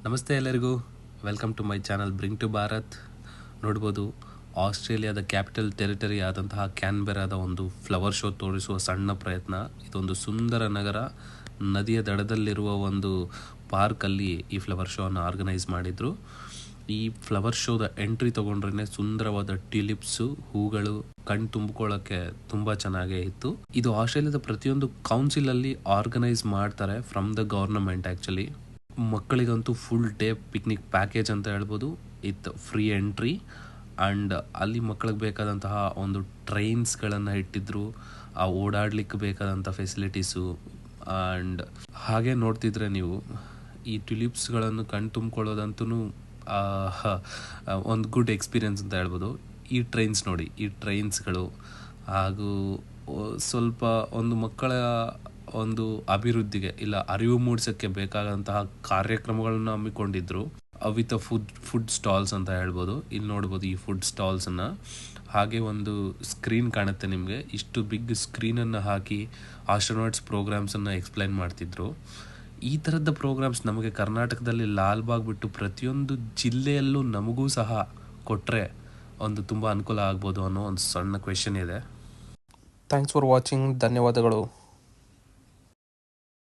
ನಮಸ್ತೆ ಎಲ್ಲರಿಗೂ, welcome to my channel bring to Bharat. ನೋಡ್ಬೋದು, ಆಸ್ಟ್ರೇಲಿಯಾದ ಕ್ಯಾಪಿಟಲ್ ಟೆರಿಟರಿ ಆದಂತಹ ಕ್ಯಾನ್ಬೆರಾದ ಒಂದು ಫ್ಲವರ್ ಶೋ ತೋರಿಸುವ ಸಣ್ಣ ಪ್ರಯತ್ನ. ಇದೊಂದು ಸುಂದರ ನಗರ, ನದಿಯ ದಡದಲ್ಲಿರುವ ಒಂದು ಪಾರ್ಕಲ್ಲಿ ಈ ಫ್ಲವರ್ ಶೋವನ್ನು ಆರ್ಗನೈಸ್ ಮಾಡಿದರು. ಈ ಫ್ಲವರ್ ಶೋದ ಎಂಟ್ರಿ ತೊಗೊಂಡ್ರೆ ಸುಂದರವಾದ ಟ್ಯೂಲಿಪ್ಸು, ಹೂಗಳು ಕಣ್ ತುಂಬಿಕೊಳ್ಳೋಕ್ಕೆ ತುಂಬ ಚೆನ್ನಾಗೇ ಇತ್ತು. ಇದು ಆಸ್ಟ್ರೇಲಿಯಾದ ಪ್ರತಿಯೊಂದು ಕೌನ್ಸಿಲಲ್ಲಿ ಆರ್ಗನೈಸ್ ಮಾಡ್ತಾರೆ ಫ್ರಮ್ ದ ಗೌರ್ನಮೆಂಟ್. ಆ್ಯಕ್ಚುಲಿ ಮಕ್ಕಳಿಗಂತೂ ಫುಲ್ ಡೇ ಪಿಕ್ನಿಕ್ ಪ್ಯಾಕೇಜ್ ಅಂತ ಹೇಳ್ಬೋದು. ಇತ್ತು ಫ್ರೀ ಎಂಟ್ರಿ ಆ್ಯಂಡ್ ಅಲ್ಲಿ ಮಕ್ಕಳಿಗೆ ಬೇಕಾದಂತಹ ಒಂದು ಟ್ರೈನ್ಸ್ಗಳನ್ನು ಇಟ್ಟಿದ್ರು, ಆ ಓಡಾಡಲಿಕ್ಕೆ ಬೇಕಾದಂಥ ಫೆಸಿಲಿಟೀಸು. ಆ್ಯಂಡ್ ಹಾಗೆ ನೋಡ್ತಿದ್ರೆ ನೀವು ಈ ಟ್ಯುಲಿಪ್ಸ್ಗಳನ್ನು ಕಣ್ ತುಂಬಿಕೊಳ್ಳೋದಂತೂ ಒಂದು ಗುಡ್ ಎಕ್ಸ್ಪೀರಿಯನ್ಸ್ ಅಂತ ಹೇಳ್ಬೋದು. ಈ ಟ್ರೈನ್ಸ್ ನೋಡಿ, ಈ ಟ್ರೈನ್ಸ್ಗಳು ಹಾಗೂ ಸ್ವಲ್ಪ ಒಂದು ಮಕ್ಕಳ ಒಂದು ಅಭಿವೃದ್ಧಿಗೆ ಇಲ್ಲ ಅರಿವು ಮೂಡಿಸೋಕ್ಕೆ ಬೇಕಾದಂತಹ ಕಾರ್ಯಕ್ರಮಗಳನ್ನು ಹಮ್ಮಿಕೊಂಡಿದ್ರು ವಿತ್ ಫುಡ್ ಸ್ಟಾಲ್ಸ್ ಅಂತ ಹೇಳ್ಬೋದು. ಇಲ್ಲಿ ನೋಡ್ಬೋದು ಈ ಫುಡ್ ಸ್ಟಾಲ್ಸನ್ನು. ಹಾಗೆ ಒಂದು ಸ್ಕ್ರೀನ್ ಕಾಣುತ್ತೆ ನಿಮಗೆ, ಇಷ್ಟು ಬಿಗ್ ಸ್ಕ್ರೀನನ್ನು ಹಾಕಿ ಆಸ್ಟ್ರೋನಾಟ್ಸ್ ಪ್ರೋಗ್ರಾಮ್ಸನ್ನು ಎಕ್ಸ್ಪ್ಲೈನ್ ಮಾಡ್ತಿದ್ರು. ಈ ಥರದ ಪ್ರೋಗ್ರಾಮ್ಸ್ ನಮಗೆ ಕರ್ನಾಟಕದಲ್ಲಿ ಲಾಲ್ಬಾಗ್ ಬಿಟ್ಟು ಪ್ರತಿಯೊಂದು ಜಿಲ್ಲೆಯಲ್ಲೂ ನಮಗೂ ಸಹ ಕೊಟ್ಟರೆ ಒಂದು ತುಂಬ ಅನುಕೂಲ ಆಗ್ಬೋದು ಅನ್ನೋ ಒಂದು ಸಣ್ಣ ಕ್ವೆಶನ್ ಇದೆ. Thanks for watching. ಧನ್ಯವಾದಗಳು.